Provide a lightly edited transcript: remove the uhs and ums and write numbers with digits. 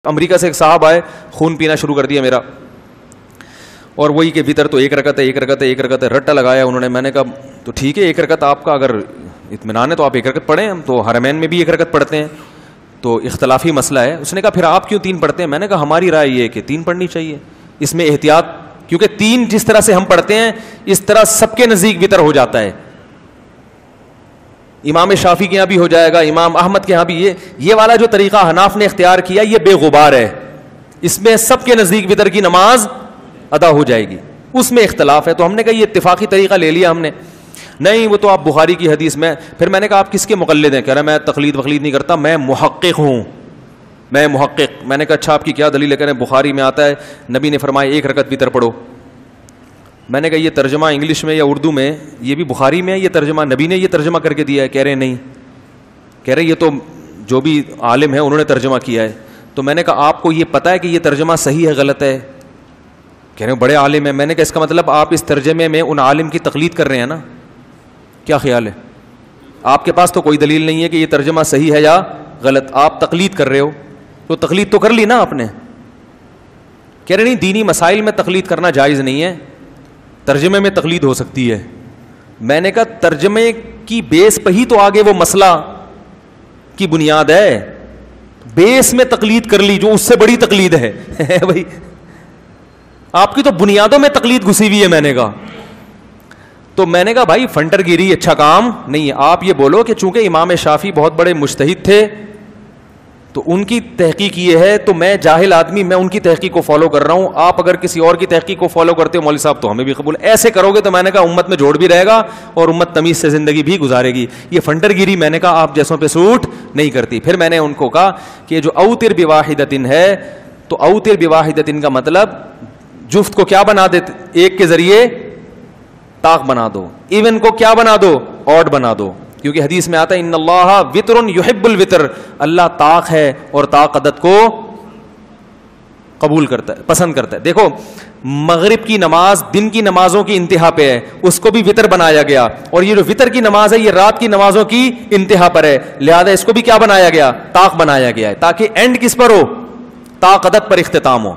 امریکہ سے ایک صاحب آئے, خون پینا شروع کر دیا میرا, اور وہی کہ وطر تو ایک رکعت ہے, رٹا لگایا انہوں نے. میں نے کہا تو ٹھیک ہے, ایک رکعت آپ کا اگر اطمینان ہے تو آپ ایک رکعت پڑھیں, ہم تو حرمین میں بھی ایک رکعت پڑھتے ہیں, تو اختلافی مسئلہ ہے. اس نے کہا پھر آپ کیوں 3 پڑھتے ہیں؟ میں نے کہا ہماری رائے یہ ہے کہ 3 پڑھنی چاہیے, اس میں احتیاط, کیونکہ 3 جس طرح سے ہم پڑھتے ہیں اس طرح سب کے نزدیک وطر ہو جاتا ہے. امام شافعی کے یہاں بھی ہو جائے گا, امام احمد کے یہاں بھی. یہ والا جو طریقہ حناف نے اختیار کیا یہ بے غبار ہے, اس میں سب کے نزدیک وطر کی نماز ادا ہو جائے گی. اس میں اختلاف ہے, تو ہم نے کہا یہ اتفاقی طریقہ لے لیا ہم نے. نہیں وہ تو آپ بخاری کی حدیث میں. پھر میں نے کہا آپ کس کے مقلد ہیں؟ کہہ رہا میں تقلید وقلید نہیں کرتا, میں محقق ہوں, میں محقق. میں نے کہا اچھا آپ کی کیا دلیل ہے؟ کہہ رہے ہیں بخاری میں آتا ہے نبی نے فرمایا 1 رکعت وطر پڑھو. میں نے کہا یہ ترجمہ انگلش میں یا اردو میں یہ بھی بخاری میں ہے, یہ ترجمہ نبی نے یہ ترجمہ کر کے دیا ہے؟ کہہ رہے نہیں. کہہ رہے یہ تو جو بھی عالم ہے انہوں نے ترجمہ کیا ہے. تو میں نے کہا آپ کو یہ پتہ ہے کہ یہ ترجمہ صحیح ہے غلط ہے؟ کہہ رہے ہیں بڑے عالم ہیں. میں نے کہا اس کا مطلب آپ اس ترجمے میں ان عالم کی تقلید کر رہے ہیں نا, کیا خیال ہے؟ آپ کے پاس تو کوئی دلیل نہیں ہے کہ یہ ترجمہ صحیح ہے یا غلط, آپ تقلید کر رہے ہو. تو تقلید تو کر لی نا آپ نے. کہہ رہے نہیں دینی مسائل میں تقلید کرنا جائز نہیں ہے, ترجمے میں تقلید ہو سکتی ہے. میں نے کہا ترجمے کی بیس پہ ہی تو آگے وہ مسئلہ کی بنیاد ہے, بیس میں تقلید کر لی جو اس سے بڑی تقلید ہے بھائی, آپ کی تو بنیادوں میں تقلید گھسی ہوئی ہے. میں نے کہا تو میں نے کہا بھائی فنٹر گیری اچھا کام نہیں ہے. آپ یہ بولو کہ چونکہ امام شافعی بہت بڑے مجتہد تھے تو ان کی تحقیق یہ ہے, تو میں جاہل آدمی میں ان کی تحقیق کو فالو کر رہا ہوں, آپ اگر کسی اور کی تحقیق کو فالو کرتے ہو مولوی صاحب تو ہمیں بھی قبول. ایسے کرو گے تو میں نے کہا امت میں جوڑ بھی رہے گا اور امت تمیز سے زندگی بھی گزارے گی. یہ فنٹر گیری میں نے کہا آپ جیسوں پہ سوٹ نہیں کرتی. پھر میں نے ان کو کہا کہ جو اوتر بواحدتن ہے, تو اوتر بواحدتن کا مطلب جفت کو کیا بنا دیتے, ایک کے ذریعے طاق بنا دو, ایون کو کیا بنا دو, آڈ بنا دو. کیونکہ حدیث میں آتا ہے ان اللہ وطر یحب الوطر, اللہ طاق ہے اور طاق عدد کو قبول کرتا ہے, پسند کرتا ہے. دیکھو مغرب کی نماز دن کی نمازوں کی انتہا پہ ہے, اس کو بھی وطر بنایا گیا, اور یہ جو وطر کی نماز ہے یہ رات کی نمازوں کی انتہا پر ہے, لہذا اس کو بھی کیا بنایا گیا, طاق بنایا گیا ہے, تاکہ اینڈ کس پر ہو, طاق عدد پر اختتام ہو.